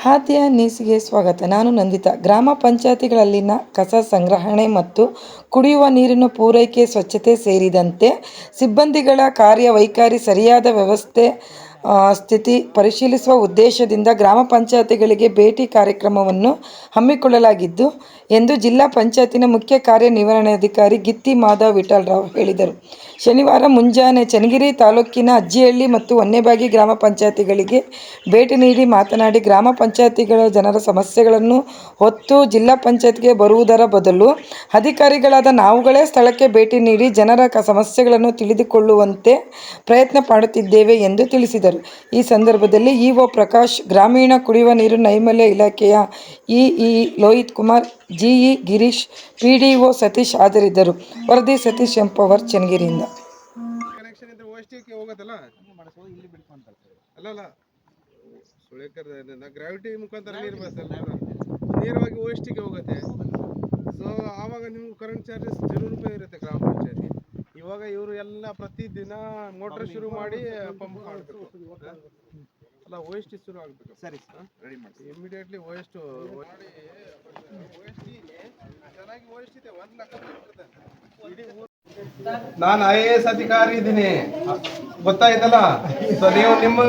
ಖಾದ್ಯ ನ್ಯೂಸ್ಗೆ ಸ್ವಾಗತ. ನಾನು ನಂದಿತಾ. ಗ್ರಾಮ ಪಂಚಾಯತಿಗಳಲ್ಲಿನ ಕಸ ಸಂಗ್ರಹಣೆ ಮತ್ತು ಕುಡಿಯುವ ನೀರಿನ ಪೂರೈಕೆ, ಸ್ವಚ್ಛತೆ ಸೇರಿದಂತೆ ಸಿಬ್ಬಂದಿಗಳ ಕಾರ್ಯವೈಖರಿ, ಸರಿಯಾದ ವ್ಯವಸ್ಥೆ ಸ್ಥಿತಿ ಪರಿಶೀಲಿಸುವ ಉದ್ದೇಶದಿಂದ ಗ್ರಾಮ ಪಂಚಾಯತಿಗಳಿಗೆ ಭೇಟಿ ಕಾರ್ಯಕ್ರಮವನ್ನು ಹಮ್ಮಿಕೊಳ್ಳಲಾಗಿದ್ದು ಎಂದು ಜಿಲ್ಲಾ ಪಂಚಾಯತಿನ ಮುಖ್ಯ ಕಾರ್ಯನಿರ್ವಹಣಾಧಿಕಾರಿ ಗಿತ್ತಿ ಮಾಧವ್ ವಿಠಲರಾವ್ ಹೇಳಿದರು. ಶನಿವಾರ ಮುಂಜಾನೆ ಚನ್ನಗಿರಿ ತಾಲೂಕಿನ ಅಜ್ಜಿಹಳ್ಳಿ ಮತ್ತು ಹೊನ್ನೆಬಾಗಿ ಗ್ರಾಮ ಪಂಚಾಯತಿಗಳಿಗೆ ಭೇಟಿ ನೀಡಿ ಮಾತನಾಡಿ, ಗ್ರಾಮ ಪಂಚಾಯತಿಗಳ ಜನರ ಸಮಸ್ಯೆಗಳನ್ನು ಹೊತ್ತು ಜಿಲ್ಲಾ ಪಂಚಾಯತ್ಗೆ ಬರುವುದರ ಬದಲು ಅಧಿಕಾರಿಗಳಾದ ನಾವುಗಳೇ ಸ್ಥಳಕ್ಕೆ ಭೇಟಿ ನೀಡಿ ಜನರ ಸಮಸ್ಯೆಗಳನ್ನು ತಿಳಿದುಕೊಳ್ಳುವಂತೆ ಪ್ರಯತ್ನ ಮಾಡುತ್ತಿದ್ದೇವೆ ಎಂದು ತಿಳಿಸಿದರು. ಈ ಸಂದರ್ಭದಲ್ಲಿ ಇಒ ಪ್ರಕಾಶ್, ಗ್ರಾಮೀಣ ಕುಡಿಯುವ ನೀರು ನೈರ್ಮಲ್ಯ ಇಲಾಖೆಯ EE Lohith Kumar, JE Girish, PDO Satish ಹಾಜರಿದ್ದರು. ವರದಿ ಸತೀಶ್ ಎಂಪವರ್, ಚನ್ನಗಿರಿಯಿಂದ. ಗ್ರಾವಿಟಿ ಮುಖಾಂತರ ನೀರು ನೇರವಾಗಿ ಓಎಸ್ಟಿಗೆ ಹೋಗುತ್ತೆ. ಸೊ ಆವಾಗ ನಿಮ್ಗೆ ಕರೆಂಟ್ ಚಾರ್ಜಸ್ 0 ರೂಪಾಯಿ ಇರುತ್ತೆ ಗ್ರಾಮ ಪಂಚಾಯತಿ. ಇವಾಗ ಇವರು ಎಲ್ಲ ಪ್ರತಿದಿನ ಮೋಟರ್ ಶುರು ಮಾಡಿ ಪಂಪ್ ಮಾಡಬೇಕು. ಅಲ್ಲ, ಓಎಸ್ಟಿ ಶುರು ಆಗಬೇಕು. ಸರಿ ಸರ್, ರೆಡಿ ಮಾಡಿ ಇಮಿಡಿಯೇಟ್ಲಿ. ಓಎಸ್ಟಿ ಚೆನ್ನಾಗಿ ಓಎಸ್ಟಿ ಇದೆ. 1 ಲಕ್ಷ ಇಡೀ ಊರು. ನಾನು IAS ಅಧಿಕಾರಿ ಇದ್ದೀನಿ, ಗೊತ್ತಾಯ್ತಲ್ಲ. ಸೊ ನೀವು ನಿಮ್ಮ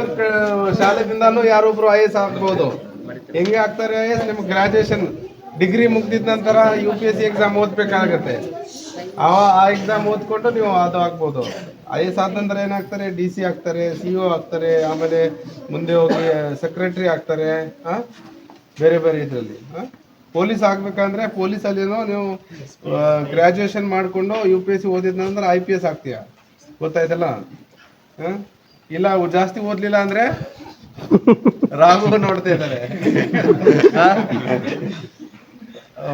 ಶಾಲೆದಿಂದಾನು ಯಾರೊಬ್ರು IAS ಆಗ್ಬೋದು. ಹೆಂಗೆ ಆಗ್ತಾರೆ IAS? ನಿಮ್ಗೆ ಗ್ರಾಜುಯೇಷನ್ ಡಿಗ್ರಿ ಮುಗ್ದಿದ ನಂತರ UPSC ಎಕ್ಸಾಮ್ ಓದ್ಬೇಕಾಗತ್ತೆ. ಆ ಎಕ್ಸಾಮ್ ಓದ್ಕೊಂಡು ನೀವು ಅದು ಆಗ್ಬೋದು. IAS ಆದ ನಂತರ ಏನಾಗ್ತಾರೆ, DC ಆಗ್ತಾರೆ, CO ಆಗ್ತಾರೆ, ಆಮೇಲೆ ಮುಂದೆ ಹೋಗಿ ಸೆಕ್ರೆಟರಿ ಆಗ್ತಾರೆ. ಬೇರೆ ಬೇರೆ ಇದರಲ್ಲಿ ಪೊಲೀಸ್ ಆಗ್ಬೇಕಂದ್ರೆ ಪೊಲೀಸಲ್ಲಿನೋ ನೀವು ಗ್ರಾಜುಯೇಷನ್ ಮಾಡಿಕೊಂಡು UPSC ಓದಿದ ನಂತರ IPS ಆಗ್ತೀಯ, ಗೊತ್ತಾಯ್ತಲ್ಲ. ಇಲ್ಲ ಜಾಸ್ತಿ ಓದ್ಲಿಲ್ಲ ಅಂದ್ರೆ ರಾಘು ನೋಡ್ತಾ ಇದ್ದಾರೆ.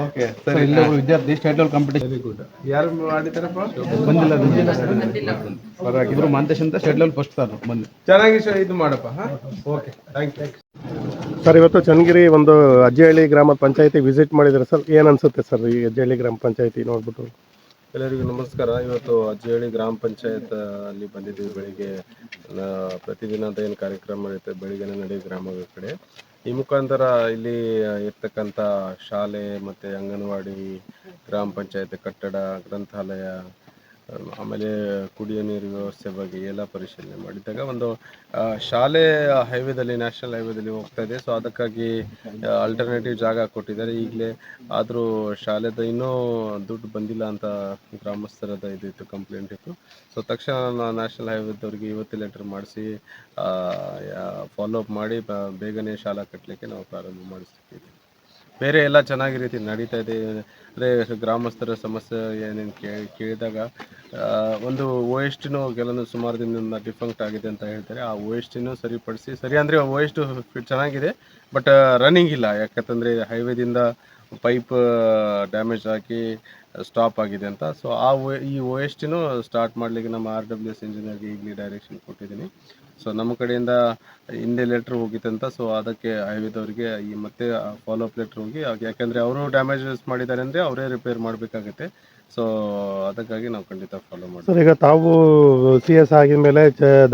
ಓಕೆ, ಸರಿ. ವಿದ್ಯಾರ್ಥಿ ಸ್ಟೇಟ್ ಲೆವೆಲ್ ಕಾಂಪಿಟೇಷನ್ ಯಾರು ಮಾಡಿದಾರಪ್ಪ? ಬಂದಿಲ್ಲ. ಇವರು ಮಾಂತೇಶ್ ಅಂತ ಸ್ಟೇಟ್ ಲೆವೆಲ್ ಫಸ್ಟ್ ಸರ್ ಬಂದು ಚೆನ್ನಾಗಿ ಇದು ಮಾಡಪ್ಪ. Okay, thank you sir. ಇವತ್ತು ಚನ್ನಗಿರಿ ಒಂದು ಅಜ್ಜಿಹಳ್ಳಿ ಗ್ರಾಮ ಪಂಚಾಯತಿ ವಿಸಿಟ್ ಮಾಡಿದ್ದಾರೆ ಸರ್. ಏನು ಅನಿಸುತ್ತೆ ಸರ್ ಈ ಅಜ್ಜಿಹಳ್ಳಿ ಗ್ರಾಮ ಪಂಚಾಯತಿ ನೋಡ್ಬಿಟ್ಟು? ಎಲ್ಲರಿಗೂ ನಮಸ್ಕಾರ. ಇವತ್ತು ಅಜ್ಜಿಹಳ್ಳಿ ಗ್ರಾಮ ಪಂಚಾಯತ್ ಅಲ್ಲಿ ಬಂದಿದ್ದೀವಿ. ಬೆಳಿಗ್ಗೆ ಪ್ರತಿದಿನದ ಏನು ಕಾರ್ಯಕ್ರಮ ಇರುತ್ತೆ ಬೆಳಿಗ್ಗೆನೇ ನಡೆಯೋ ಗ್ರಾಮಗಳ ಕಡೆ. ಈ ಮುಖಾಂತರ ಇಲ್ಲಿ ಇರ್ತಕ್ಕಂಥ ಶಾಲೆ ಮತ್ತು ಅಂಗನವಾಡಿ, ಗ್ರಾಮ ಪಂಚಾಯತ್ ಕಟ್ಟಡ, ಗ್ರಂಥಾಲಯ, ಆಮೇಲೆ ಕುಡಿಯೋ ನೀರು ವ್ಯವಸ್ಥೆ ಬಗ್ಗೆ ಎಲ್ಲ ಪರಿಶೀಲನೆ ಮಾಡಿದಾಗ ಒಂದು ಶಾಲೆ ಹೈವೇದಲ್ಲಿ, ನ್ಯಾಷನಲ್ ಹೈವೇದಲ್ಲಿ ಹೋಗ್ತಾ ಇದೆ. ಸೊ ಅದಕ್ಕಾಗಿ ಆಲ್ಟರ್ನೇಟಿವ್ ಜಾಗ ಕೊಟ್ಟಿದ್ದಾರೆ ಈಗಲೇ. ಆದರೂ ಶಾಲೆದ ಇನ್ನೂ ದುಡ್ಡು ಬಂದಿಲ್ಲ ಅಂತ ಗ್ರಾಮಸ್ಥರದ ಇದಿತ್ತು, ಕಂಪ್ಲೇಂಟ್ ಇತ್ತು. ಸೊ ತಕ್ಷಣ ನಾನು ನ್ಯಾಷನಲ್ ಹೈವೇದವ್ರಿಗೆ ಇವತ್ತು ಲೆಟರ್ ಮಾಡಿಸಿ ಫಾಲೋ ಅಪ್ ಮಾಡಿ ಬೇಗನೆ ಶಾಲಾ ಕಟ್ಟಲಿಕ್ಕೆ ನಾವು ಪ್ರಾರಂಭ ಮಾಡಿಸ್ತಿದ್ದೀವಿ. ಬೇರೆ ಎಲ್ಲ ಚೆನ್ನಾಗಿ ರೀತಿ ನಡೀತಾ ಇದೆ. ಅದೇ ಗ್ರಾಮಸ್ಥರ ಸಮಸ್ಯೆ ಏನೇನು ಕೇಳಿದಾಗ ಒಂದು OSTನೂ ಕೆಲವೊಂದು ಸುಮಾರು ದಿನದಿಂದ ಡಿಫಂಕ್ಟ್ ಆಗಿದೆ ಅಂತ ಹೇಳ್ತಾರೆ. ಆ OSTನೂ ಸರಿಪಡಿಸಿ, ಸರಿ ಅಂದರೆ OST ಚೆನ್ನಾಗಿದೆ ಬಟ್ ರನ್ನಿಂಗ್ ಇಲ್ಲ. ಯಾಕಂತಂದರೆ ಹೈವೇದಿಂದ ಪೈಪ್ ಡ್ಯಾಮೇಜ್ ಆಗಿ ಸ್ಟಾಪ್ ಆಗಿದೆ ಅಂತ. ಸೊ ಈ OSTನೂ ಸ್ಟಾರ್ಟ್ ಮಾಡಲಿಕ್ಕೆ ನಮ್ಮ RWS ಇಂಜಿನಿಯರ್ಗೆ ಈಗಲೇ ಡೈರೆಕ್ಷನ್ ಕೊಟ್ಟಿದ್ದೀನಿ. ಸೊ ನಮ್ಮ ಕಡೆಯಿಂದ ಹಿಂದೆ ಲೆಟ್ರ್ ಹೋಗಿತ್ತಂತ. ಸೊ ಅದಕ್ಕೆ ಹೈವೇದವ್ರಿಗೆ ಈ ಮತ್ತೆ ಫಾಲೋ ಅಪ್ ಲೆಟ್ರ್ ಹೋಗಿ, ಯಾಕೆಂದರೆ ಅವರು ಡ್ಯಾಮೇಜಸ್ ಮಾಡಿದ್ದಾರೆ ಅಂದರೆ ಅವರೇ ರಿಪೇರ್ ಮಾಡಬೇಕಾಗತ್ತೆ. ಸೊ ಅದಕ್ಕಾಗಿ ನಾವು ಖಂಡಿತ ಫಾಲೋ ಮಾಡ್ತೀವಿ. ಸರ್, ಈಗ ತಾವು CS ಆಗಿದ ಮೇಲೆ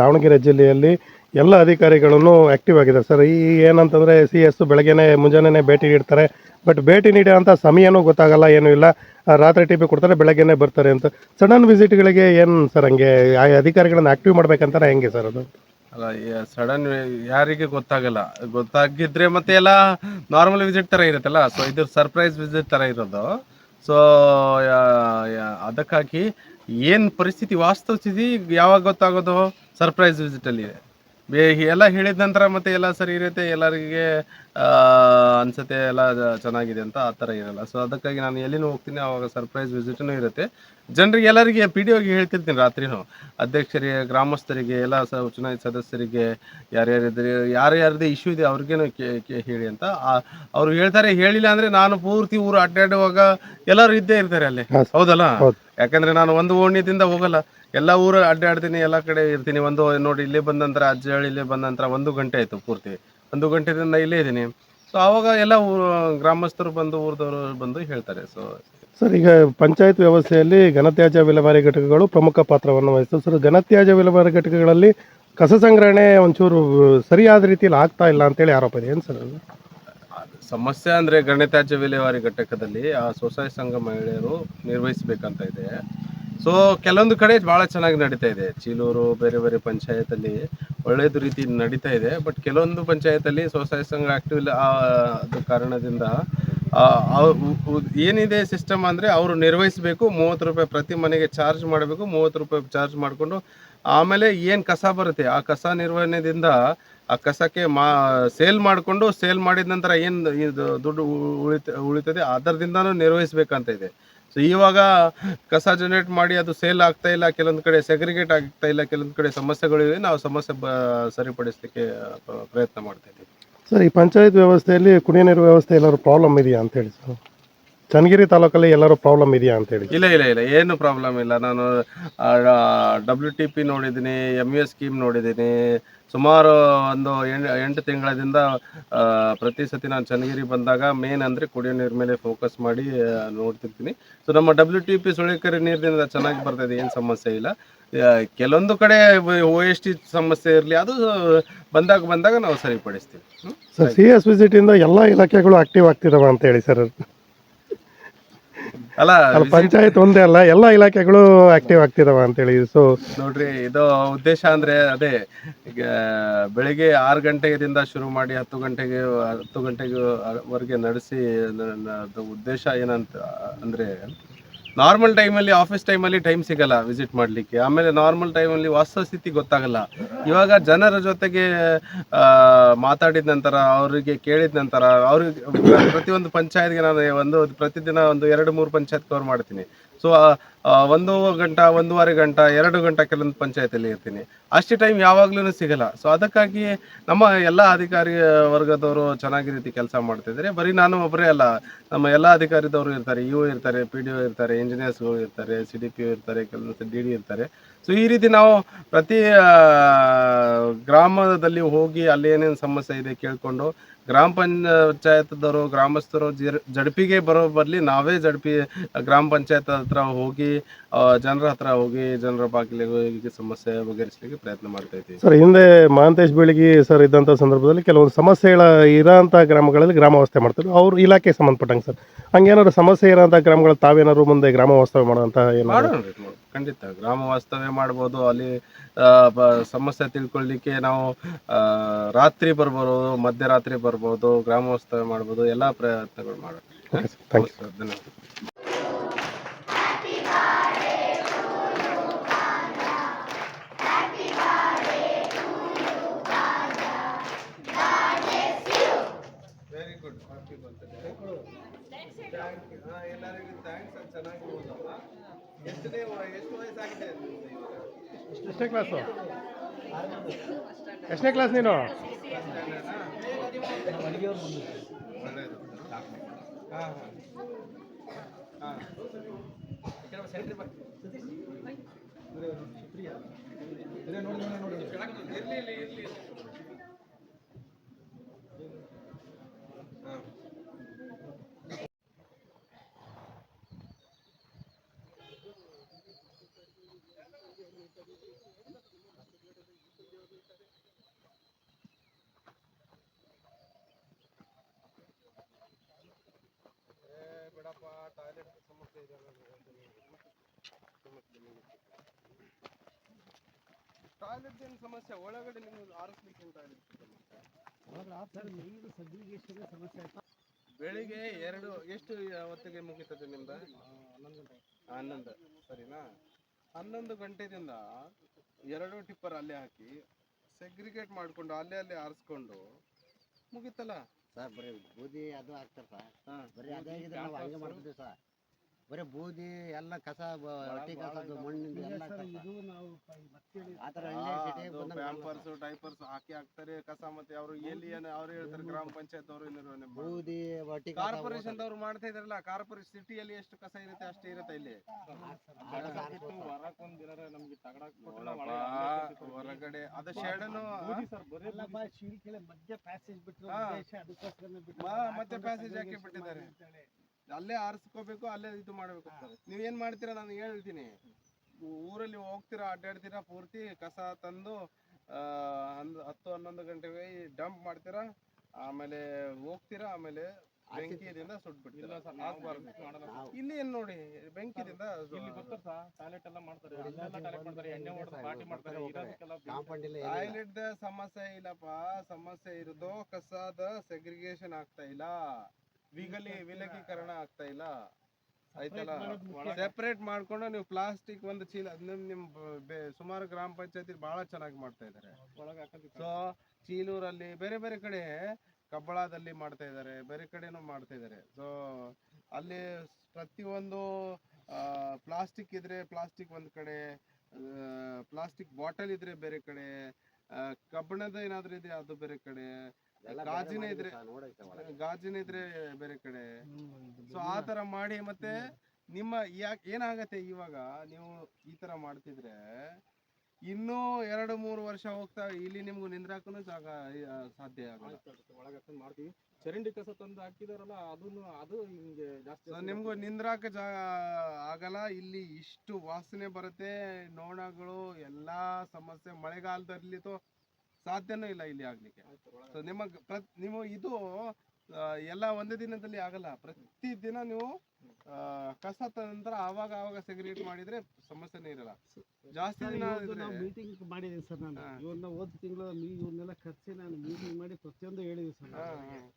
ದಾವಣಗೆರೆ ಜಿಲ್ಲೆಯಲ್ಲಿ ಎಲ್ಲ ಅಧಿಕಾರಿಗಳನ್ನು ಆ್ಯಕ್ಟಿವ್ ಆಗಿದ್ದಾರೆ ಸರ್. ಈ ಏನಂತಂದರೆ CS ಬೆಳಗ್ಗೆನೇ ಮುಂಜಾನೆ ಭೇಟಿ ನೀಡ್ತಾರೆ, ಬಟ್ ಭೇಟಿ ನೀಡೋಂಥ ಸಮಯನೂ ಗೊತ್ತಾಗಲ್ಲ, ಏನೂ ಇಲ್ಲ. ರಾತ್ರಿ TP ಕೊಡ್ತಾರೆ, ಬೆಳಗ್ಗೆನೇ ಬರ್ತಾರೆ ಅಂತ. ಸಡನ್ ವಿಸಿಟ್ಗಳಿಗೆ ಏನು ಸರ್, ಹಂಗೆ ಅಧಿಕಾರಿಗಳನ್ನು ಆ್ಯಕ್ಟಿವ್ ಮಾಡ್ಬೇಕಂತಾರೆ ಹೆಂಗೆ ಸರ್ ಅದು? ಅಲ್ಲ, ಸಡನ್ ಯಾರಿಗೆ ಗೊತ್ತಾಗಲ್ಲ. ಗೊತ್ತಾಗಿದ್ರೆ ಮತ್ತೆ ಎಲ್ಲ ನಾರ್ಮಲ್ ವಿಸಿಟ್ ಥರ ಇರುತ್ತಲ್ಲ. ಸೊ ಇದು ಸರ್ಪ್ರೈಸ್ ವಿಸಿಟ್ ಥರ ಇರೋದು. ಸೊ ಅದಕ್ಕಾಗಿ ಏನು ಪರಿಸ್ಥಿತಿ, ವಾಸ್ತವ ಸ್ಥಿತಿ ಯಾವಾಗ ಗೊತ್ತಾಗೋದು? ಸರ್ಪ್ರೈಸ್ ವಿಸಿಟಲ್ಲಿ ಎಲ್ಲ ಹೇಳಿದ ನಂತರ ಮತ್ತೆ ಎಲ್ಲ ಸರಿ ಇರುತ್ತೆ, ಎಲ್ಲರಿಗೆ ಅನ್ಸುತ್ತೆ ಎಲ್ಲ ಚೆನ್ನಾಗಿದೆ ಅಂತ. ಆ ಥರ ಇರಲ್ಲ. ಸೊ ಅದಕ್ಕಾಗಿ ನಾನು ಎಲ್ಲಿನೂ ಹೋಗ್ತೀನಿ ಆವಾಗ ಸರ್ಪ್ರೈಸ್ ವಿಸಿಟ್ನೂ ಇರುತ್ತೆ. ಜನರಿಗೆ ಎಲ್ಲರಿಗೆ PDOಗೆ ಹೇಳ್ತಿರ್ತೀನಿ ರಾತ್ರಿನೂ, ಅಧ್ಯಕ್ಷರಿಗೆ, ಗ್ರಾಮಸ್ಥರಿಗೆ, ಎಲ್ಲ ಚುನಾಯಿತ ಸದಸ್ಯರಿಗೆ, ಯಾರ್ಯಾರದೇ ಇಶ್ಯೂ ಇದೆ ಅವ್ರಿಗೇನು ಹೇಳಿ ಅಂತ ಅವ್ರು ಹೇಳ್ತಾರೆ. ಹೇಳಿಲ್ಲ ಅಂದರೆ ನಾನು ಪೂರ್ತಿ ಊರು ಅಡ್ಡಾಡುವಾಗ ಎಲ್ಲರೂ ಇದ್ದೇ ಇರ್ತಾರೆ ಅಲ್ಲಿ, ಹೌದಲ್ಲ? ಯಾಕಂದರೆ ನಾನು ಒಂದು ಓಣಿದಿಂದ ಹೋಗಲ್ಲ, ಎಲ್ಲ ಊರು ಅಡ್ಡಾಡ್ತೀನಿ, ಎಲ್ಲ ಕಡೆ ಇರ್ತೀನಿ. ಒಂದು ನೋಡಿ ಇಲ್ಲೇ ಬಂದ ನಂತರ ಅಜ್ಜಿಹಳ್ಳಿ ಇಲ್ಲೇ ಬಂದ ನಂತರ 1 ಗಂಟೆ ಆಯಿತು, ಪೂರ್ತಿ 1 ಗಂಟೆದಿಂದ ಇಲ್ಲೇ ಇದ್ದೀನಿ. ಸೊ ಆವಾಗ ಎಲ್ಲ ಗ್ರಾಮಸ್ಥರು ಬಂದು, ಊರದವರು ಬಂದು ಹೇಳ್ತಾರೆ. ಸರ್, ಈಗ ಪಂಚಾಯತ್ ವ್ಯವಸ್ಥೆಯಲ್ಲಿ ಘನತ್ಯಾಜ್ಯ ವಿಲೇವಾರಿ ಘಟಕಗಳು ಪ್ರಮುಖ ಪಾತ್ರವನ್ನು ವಹಿಸ್ತವೆ ಸರ್. ಘನತ್ಯಾಜ್ಯ ವಿಲೇವಾರಿ ಘಟಕಗಳಲ್ಲಿ ಕಸ ಸಂಗ್ರಹಣೆ ಒಂಚೂರು ಸರಿಯಾದ ರೀತಿಯಲ್ಲಿ ಆಗ್ತಾ ಇಲ್ಲ ಅಂತೇಳಿ ಆರೋಪ ಇದೆ, ಏನು ಸರ್ ಅದು? ಸಮಸ್ಯೆ ಅಂದರೆ ಘನತ್ಯಾಜ್ಯ ವಿಲೇವಾರಿ ಘಟಕದಲ್ಲಿ ಆ ಸ್ವಸಹಾಯ ಸಂಘ ಮಹಿಳೆಯರು ನಿರ್ವಹಿಸಬೇಕಂತ ಇದೆ. ಸೊ ಕೆಲವೊಂದು ಕಡೆ ಭಾಳ ಚೆನ್ನಾಗಿ ನಡೀತಾ ಇದೆ. ಚೀಲೂರು ಬೇರೆ ಬೇರೆ ಪಂಚಾಯತಲ್ಲಿ ಒಳ್ಳೆಯದು ರೀತಿ ನಡೀತಾ ಇದೆ. ಬಟ್ ಕೆಲವೊಂದು ಪಂಚಾಯತಲ್ಲಿ ಸ್ವಸಹಾಯ ಸಂಘ ಆಕ್ಟಿವ್ ಇಲ್ಲ ಅದು ಕಾರಣದಿಂದ ಏನಿದೆ ಸಿಸ್ಟಮ್ ಅಂದರೆ ಅವರು ನಿರ್ವಹಿಸಬೇಕು, 30 ರೂಪಾಯಿ ಪ್ರತಿ ಮನೆಗೆ ಚಾರ್ಜ್ ಮಾಡಬೇಕು, 30 ರೂಪಾಯಿ ಚಾರ್ಜ್ ಮಾಡಿಕೊಂಡು ಆಮೇಲೆ ಏನು ಕಸ ಬರುತ್ತೆ ಆ ಕಸ ನಿರ್ವಹಣೆದಿಂದ ಆ ಕಸಕ್ಕೆ ಸೇಲ್ ಮಾಡಿಕೊಂಡು ಸೇಲ್ ಮಾಡಿದ ನಂತರ ಏನು ಇದು ದುಡ್ಡು ಉಳಿತದೆ ಅದರದಿಂದನೂ ನಿರ್ವಹಿಸಬೇಕಂತ ಇದೆ. ಸೊ ಇವಾಗ ಕಸ ಜನರೇಟ್ ಮಾಡಿ ಅದು ಸೇಲ್ ಆಗ್ತಾ ಇಲ್ಲ, ಕೆಲವೊಂದು ಕಡೆ ಸೆಗ್ರಿಗೇಟ್ ಆಗ್ತಾ ಇಲ್ಲ, ಕೆಲವೊಂದು ಕಡೆ ಸಮಸ್ಯೆಗಳಿವೆ. ನಾವು ಸಮಸ್ಯೆ ಸರಿಪಡಿಸಲಿಕ್ಕೆ ಪ್ರಯತ್ನ ಮಾಡ್ತಾ ಇದ್ದೀವಿ. ಸರ್, ಈ ಪಂಚಾಯತ್ ವ್ಯವಸ್ಥೆಯಲ್ಲಿ ಕುಡಿಯೋ ನೀರು ವ್ಯವಸ್ಥೆ ಎಲ್ಲರೂ ಪ್ರಾಬ್ಲಮ್ ಇದೆಯಾ ಅಂತ ಹೇಳಿ ಸರ್? ಚನ್ನಗಿರಿ ತಾಲೂಕಲ್ಲಿ ಎಲ್ಲರೂ ಪ್ರಾಬ್ಲಮ್ ಇದೆಯಾ ಅಂತ ಹೇಳಿ? ಇಲ್ಲ, ಏನು ಪ್ರಾಬ್ಲಮ್ ಇಲ್ಲ. ನಾನು WTP ನೋಡಿದ್ದೀನಿ, MUS ಸ್ಕೀಮ್ ನೋಡಿದ್ದೀನಿ. ಸುಮಾರು ಒಂದು 8 ತಿಂಗಳಿಂದ ಪ್ರತಿ ಸತಿ ನಾನು ಚನ್ನಗಿರಿ ಬಂದಾಗ ಮೇನ್ ಅಂದರೆ ಕುಡಿಯೋ ನೀರು ಮೇಲೆ ಫೋಕಸ್ ಮಾಡಿ ನೋಡ್ತಿರ್ತೀನಿ. ಸೊ ನಮ್ಮ WTP ಸುಳಿಕೆರೆ ನೀರಿನಿಂದ ಚೆನ್ನಾಗಿ ಬರ್ತಾಯಿದೆ, ಏನು ಸಮಸ್ಯೆ ಇಲ್ಲ. ಕೆಲವೊಂದು ಕಡೆ OST ಸಮಸ್ಯೆ ಇರಲಿ, ಅದು ಬಂದಾಗ ನಾವು ಸರಿಪಡಿಸ್ತೀವಿ. ಸರ್, CS ವಿಸಿಟಿಂದ ಎಲ್ಲ ಇಲಾಖೆಗಳು ಆಕ್ಟಿವ್ ಆಗ್ತಿದಾವ ಅಂತ ಹೇಳಿ ಸರ್. ಅಲ್ಲ ಪಂಚಾಯತ್ ಒಂದೇ ಅಲ್ಲ, ಎಲ್ಲ ಇಲಾಖೆಗಳು ಆಕ್ಟಿವ್ ಆಗ್ತಿದಾವ ಅಂತೇಳಿ. ಸೊ ನೋಡ್ರಿ, ಇದು ಉದ್ದೇಶ ಅಂದ್ರೆ ಅದೇ, ಈಗ ಬೆಳಿಗ್ಗೆ 6 ಗಂಟೆಯಿಂದ ಶುರು ಮಾಡಿ 10 ಗಂಟೆಗೆ ವರೆಗೆ ನಡೆಸಿ ಉದ್ದೇಶ ಏನಂತ ಅಂದ್ರೆ, ನಾರ್ಮಲ್ ಟೈಮಲ್ಲಿ ಆಫೀಸ್ ಟೈಮಲ್ಲಿ ಟೈಮ್ ಸಿಗಲ್ಲ ವಿಸಿಟ್ ಮಾಡಲಿಕ್ಕೆ. ಆಮೇಲೆ ನಾರ್ಮಲ್ ಟೈಮಲ್ಲಿ ವಾಸ್ತವ ಸ್ಥಿತಿ ಗೊತ್ತಾಗಲ್ಲ. ಇವಾಗ ಜನರ ಜೊತೆಗೆ ಮಾತಾಡಿದ ನಂತರ, ಅವರಿಗೆ ಕೇಳಿದ ನಂತರ, ಅವ್ರಿಗೆ ಪ್ರತಿಯೊಂದು ಪಂಚಾಯತ್ಗೆ ನಾನು ಪ್ರತಿದಿನ 2-3 ಪಂಚಾಯತ್ ಕವರ್ ಮಾಡ್ತೀನಿ. ಸೊ 1 ಗಂಟೆ, 1.5 ಗಂಟೆ, 2 ಗಂಟೆ ಕೆಲವೊಂದು ಪಂಚಾಯತಲ್ಲಿ ಇರ್ತೀನಿ. ಅಷ್ಟು ಟೈಮ್ ಯಾವಾಗ್ಲೂ ಸಿಗಲ್ಲ. ಸೊ ಅದಕ್ಕಾಗಿ ನಮ್ಮ ಎಲ್ಲ ಅಧಿಕಾರಿ ವರ್ಗದವರು ಚೆನ್ನಾಗಿ ರೀತಿ ಕೆಲಸ ಮಾಡ್ತಿದ್ದಾರೆ. ಬರೀ ನಾನು ಒಬ್ಬರೇ ಅಲ್ಲ, ನಮ್ಮ ಎಲ್ಲ ಅಧಿಕಾರಿದವರು ಇರ್ತಾರೆ, EO ಇರ್ತಾರೆ, PDO ಇರ್ತಾರೆ, ಇಂಜಿನಿಯರ್ಸ್ಗಳು ಇರ್ತಾರೆ, CDPO ಇರ್ತಾರೆ, ಕೆಲವೊಂದು DD ಇರ್ತಾರೆ. ಸೊ ಈ ರೀತಿ ನಾವು ಪ್ರತಿ ಗ್ರಾಮದಲ್ಲಿ ಹೋಗಿ ಅಲ್ಲಿ ಏನೇನು ಸಮಸ್ಯೆ ಇದೆ ಕೇಳಿಕೊಂಡು, ಗ್ರಾಮ ಪಂಚಾಯತ್ದವರು ಗ್ರಾಮಸ್ಥರು ಜಡ್ಪಿಗೆ ಬರೋ ಬದಲಿ ನಾವೇ ಗ್ರಾಮ ಪಂಚಾಯತ್ ಹತ್ರ ಹೋಗಿ ಜನರ ಹತ್ರ ಹೋಗಿ ಜನರ ಬಾಗಿಲಿಗೆ ಹೋಗಿ ಸಮಸ್ಯೆ ಬಗೆಹರಿಸಲಿಕ್ಕೆ ಪ್ರಯತ್ನ ಮಾಡ್ತಾ ಇದ್ದೀವಿ. ಸರ್, ಹಿಂದೆ ಮಹಾಂತೇಶ್ ಬೀಳಗಿ ಸರ್ ಇದ್ದಂಥ ಸಂದರ್ಭದಲ್ಲಿ ಕೆಲವೊಂದು ಸಮಸ್ಯೆಗಳ ಇರೋಂಥ ಗ್ರಾಮಗಳಲ್ಲಿ ಗ್ರಾಮ ವಾಸ್ತವ್ಯ ಮಾಡ್ತಾರೆ, ಅವ್ರು ಇಲಾಖೆಗೆ ಸಂಬಂಧಪಟ್ಟಂಗೆ. ಸರ್, ಹಂಗೇನಾದ್ರು ಸಮಸ್ಯೆ ಇರೋಂಥ ಗ್ರಾಮಗಳು ತಾವೇನಾದ್ರು ಮುಂದೆ ಗ್ರಾಮ ವಾಸ್ತವ್ಯ ಮಾಡೋಂಥ ಮಾಡೋಣ, ಖಂಡಿತ ಗ್ರಾಮ ವಾಸ್ತವ್ಯ ಮಾಡ್ಬೋದು. ಅಲ್ಲಿ ಸಮಸ್ಯೆ ತಿಳ್ಕೊಳ್ಳಿಕ್ಕೆ ನಾವು ರಾತ್ರಿ ಬರ್ಬೋದು, ಮಧ್ಯರಾತ್ರಿ ಬರ್ಬೋದು, ಗ್ರಾಮ ವಾಸ್ತವ್ಯ ಮಾಡ್ಬೋದು, ಎಲ್ಲ ಪ್ರಯತ್ನಗಳು ಮಾಡೋಣ. ಧನ್ಯವಾದ. Very good. Happy birthday. ಎಲ್ಲರಿಗೂ ಥ್ಯಾಂಕ್ಸ್. ಚೆನ್ನಾಗಿ ಓದೋಣ. ಎಷ್ಟು ವಯಸ್ಸಾಗಿದೆ? ಎಷ್ಟನೇ ಕ್ಲಾಸು? ಎಷ್ಟನೇ ಕ್ಲಾಸ್ ನೀನು? ಒಳ್ಳೆಯದು. ಹಾಂ ಹಾಂ ಇರಲಿ. ಹಾಂ ಬಿಡಪ್ಪ, ಟಾಯ್ಲೆಟ್ ಸಮಸ್ಯೆ ಇದೆ. ಟಾಯ್ಲೆಟ್ ಏನು ಸಮಸ್ಯೆ? ಒಳಗಡೆ ನೀವು ಆರಿಸ್ಲಿಕ್ಕೆ ಟಾಯ್ಲೆಟ್ ಸಮಸ್ಯೆ. ಬೆಳಿಗ್ಗೆ ಎಷ್ಟು ಹೊತ್ತಿಗೆ ಮುಗಿತದೆ ನಿಮ್ದು? 11. ಸರಿನಾ? 11 ಗಂಟೆದಿಂದ 2 ಟಿಪ್ಪರ್ ಅಲ್ಲೇ ಹಾಕಿ ಸೆಗ್ರಿಗೇಟ್ ಮಾಡಿಕೊಂಡು ಅಲ್ಲೇ ಆರಿಸ್ಕೊಂಡು ಮುಗಿತಲ್ಲ ಸರ್. ಬರೀ ಬೂದಿ ಅದು ಆಗ್ತಾರೆ ಸರ್. ಬರೀ ಅದೇ ನಾವು ಹಂಗೆ ಮಾಡ್ತಿದ್ವಿ ಸರ್. ಬರೀ ಬೂದಿ ಎಲ್ಲ ಕಸ, ಹೊಟ್ಟಿ ಕಸದ್ದು, ಮಣ್ಣಿಂದ ಎಲ್ಲ ಆ ಥರ ಪ್ಯಾಂಪರ್ಸ್ ಡೈಪರ್ಸ್ ಹಾಕ್ತಾರೆ ಕಸ. ಮತ್ತೆ ಅವರು ಅವ್ರು ಹೇಳ್ತಾರೆ ಗ್ರಾಮ ಪಂಚಾಯತ್ ಅವರು ಬೂದಿ ಹೊಟ್ಟಿ ಕಾರ್ಪೊರೇಷನ್ ಅವ್ರು ಮಾಡ್ತಾ ಇದಾರಲ್ಲ. ಕಾರ್ಪೊರೇಷನ್ ಸಿಟಿಯಲ್ಲಿ ಎಷ್ಟು ಕಸ ಇರುತ್ತೆ ಅಷ್ಟೇ ಇರುತ್ತೆ. ಇಲ್ಲಿ ಹೊರಗಡೆ ಅದು ಶೆಡನು ಮತ್ತೆ ಪ್ಯಾಸೇಜ್ ಹಾಕಿ ಬಿಟ್ಟಿದ್ದಾರೆ. ಅಲ್ಲೇ ಆರಿಸ್ಕೋಬೇಕು, ಅಲ್ಲೇ ಇದು ಮಾಡಬೇಕು. ನೀವೇನ್ ಮಾಡ್ತೀರಾ ನಾನು ಹೇಳ್ತೀನಿ. ಊರಲ್ಲಿ ಹೋಗ್ತೀರಾ, ಅಡ್ಡಾಡ್ತೀರಾ, ಪೂರ್ತಿ ಕಸ ತಂದು 10-11 ಗಂಟೆಗೆ ಡಂಪ್ ಮಾಡ್ತೀರಾ. ಆಮೇಲೆ ಹೋಗ್ತೀರಾ, ಆಮೇಲೆ ಬೆಂಕಿದಿಂದ ಸುಟ್ಬಿಡ್ತೀರಾ. ಆಗ್ಬಾರ್ದು. ಇಲ್ಲಿ ಏನ್ ನೋಡಿ, ಬೆಂಕಿದಿಂದ ಕಾಂಪೌಂಡ್ ಇಲ್ಲ ಟಾಯ್ಲೆಟ್ ಸಮಸ್ಯೆ ಇಲ್ಲಪ್ಪ. ಸಮಸ್ಯೆ ಇರೋದು ಕಸದ ಸೆಗ್ರಿಗೇಷನ್ ಆಗ್ತಾ ಇಲ್ಲ, ವಿಲಗೀಕರಣ ಆಗ್ತಾ ಇಲ್ಲ, ಆಯ್ತಲ್ಲ. ಸೆಪರೇಟ್ ಮಾಡ್ಕೊಂಡು ನೀವು ಪ್ಲಾಸ್ಟಿಕ್ ಒಂದು ಚೀಲ ನಿಮ್ ಸುಮಾರು ಗ್ರಾಮ ಪಂಚಾಯತಿ ಬಹಳ ಚೆನ್ನಾಗಿ ಮಾಡ್ತಾ ಇದ್ದಾರೆ. ಸೊ ಚೀಲೂರಲ್ಲಿ ಬೇರೆ ಬೇರೆ ಕಡೆ, ಕಬ್ಬಳದಲ್ಲಿ ಮಾಡ್ತಾ ಇದ್ದಾರೆ, ಬೇರೆ ಕಡೆನೂ ಮಾಡ್ತಾ ಇದ್ದಾರೆ. ಸೊ ಅಲ್ಲಿ ಪ್ರತಿಯೊಂದು ಪ್ಲಾಸ್ಟಿಕ್ ಇದ್ರೆ ಪ್ಲಾಸ್ಟಿಕ್ ಒಂದ್ ಕಡೆ, ಪ್ಲಾಸ್ಟಿಕ್ ಬಾಟಲ್ ಇದ್ರೆ ಬೇರೆ ಕಡೆ, ಕಬ್ಬಿಣದ ಏನಾದ್ರು ಇದೆ ಅದು ಬೇರೆ ಕಡೆ, ಗಾಜಿನ ಇದ್ರೆ ಬೇರೆ ಕಡೆ. ಸೊ ಆ ತರ ಮಾಡಿ, ಮತ್ತೆ ನಿಮ್ಮ ಏನಾಗತ್ತೆ ಇವಾಗ ನೀವು ಈ ತರ ಮಾಡ್ತಿದ್ರೆ ಇನ್ನೂ 2-3 ವರ್ಷ ಹೋಗ್ತಾ ಇಲ್ಲಿ ನಿಮ್ಗೂ ನಿಂದ್ರಾಕನು ಜಾಗ ಸಾಧ್ಯ ಆಗಲ್ಲ. ಮಾಡ್ತೀವಿ. ಚರಂಡಿ ಕಸ ತಂದು ಹಾಕಿದಾರಲ್ಲ, ಅದು ಹಿಂಗೆ ಜಾಸ್ತಿ ನಿಮ್ಗೂ ನಿಂದ್ರಾಕ ಜಾಗ ಆಗಲ್ಲ. ಇಲ್ಲಿ ಇಷ್ಟು ವಾಸನೆ ಬರುತ್ತೆ, ನೋಣಗಳು, ಎಲ್ಲಾ ಸಮಸ್ಯೆ. ಮಳೆಗಾಲದಲ್ಲಿ ಸಾಧ್ಯನೂ ಇಲ್ಲ ಇಲ್ಲಿ ಆಗ್ಲಿಕ್ಕೆ. ಸೊ ನೀವು ಇದು ಎಲ್ಲ ಒಂದೇ ದಿನದಲ್ಲಿ ಆಗಲ್ಲ. ಪ್ರತಿ ದಿನ ನೀವು ಕಸ ತಂದ್ರೆ ಆವಾಗ ಸೆಗ್ರಿಗೇಟ್ ಮಾಡಿದ್ರೆ ಸಮಸ್ಯೆನೇ ಇರಲ್ಲ. ಜಾಸ್ತಿ ದಿನ ಮೀಟಿಂಗ್ ಮಾಡಿದ್ದೀನಿ ಸರ್. ನಾನು ಇವನ್ನ ಹೋದ ತಿಂಗಳು ಇವನ್ನೆಲ್ಲ ಕರೆಸಿ ನಾನು ಮೀಟಿಂಗ್ ಮಾಡಿ ಪ್ರತಿಯೊಂದು ಹೇಳಿದ್ದೀನಿ ಸರ್.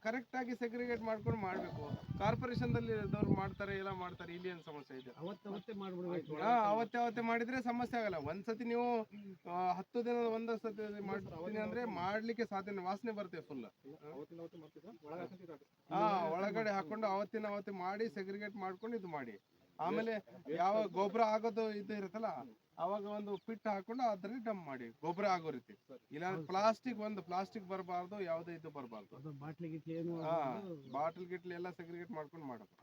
ಕರೆಕ್ಟ್ ಆಗಿ ಸೆಗ್ರಿಗೇಟ್ ಮಾಡ್ಕೊಂಡು ಮಾಡ್ಬೇಕು. ಕಾರ್ಪೊರೇಷನ್ ದಲ್ಲಿ ಮಾಡ್ತಾರೆ, ಎಲ್ಲ ಮಾಡ್ತಾರೆ. ಇಲ್ಲಿ ಏನ್ ಸಮಸ್ಯೆ ಇದೆ? ಅವತ್ತೇ ಮಾಡ್ಬಿಡ್ಬೇಕು. ಅವತ್ತೇ ಮಾಡಿದ್ರೆ ಸಮಸ್ಯೆ ಆಗಲ್ಲ. ಒಂದ್ಸತಿ ನೀವು 10 ದಿನದ ಒಂದ್ ಸತಿ ಮಾಡ್ತೀನಿ ಅಂದ್ರೆ ಮಾಡ್ಲಿಕ್ಕೆ ಸಾಧ್ಯ. ವಾಸನೆ ಬರುತ್ತೆ ಫುಲ್. ಒಳಗಡೆ ಹಾಕೊಂಡು ಅವತ್ತೇ ಮಾಡಿ ಸೆಗ್ರಿಗೇಟ್ ಮಾಡ್ಕೊಂಡು ಇದು ಮಾಡಿ. ಆಮೇಲೆ ಯಾವ ಗೊಬ್ಬರ ಆಗೋದು ಇದು ಇರುತ್ತಲ್ಲ, ಅವಾಗ ಒಂದು ಪಿಟ್ ಹಾಕೊಂಡು ಅದ್ರಲ್ಲಿ ಡಂಪ್ ಮಾಡಿ, ಗೊಬ್ಬರ ಆಗೋ ರೀತಿ. ಇಲ್ಲ ಪ್ಲಾಸ್ಟಿಕ್ ಬರಬಾರ್ದು, ಯಾವುದೇ ಇದು ಬರಬಾರ್ದು. ಬಾಟಲ್ ಗಿಟ್ಲಿ ಎಲ್ಲ ಸೆಗ್ರಿಗೇಟ್ ಮಾಡ್ಕೊಂಡು ಮಾಡಬೇಕು.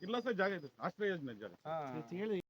ಇಲ್ಲ ಸರ್, ಜಾಗ ಇದೆ, ಆಶ್ರಯ ಯೋಜನೆ ಜಾಗ. ಹೇಳಿ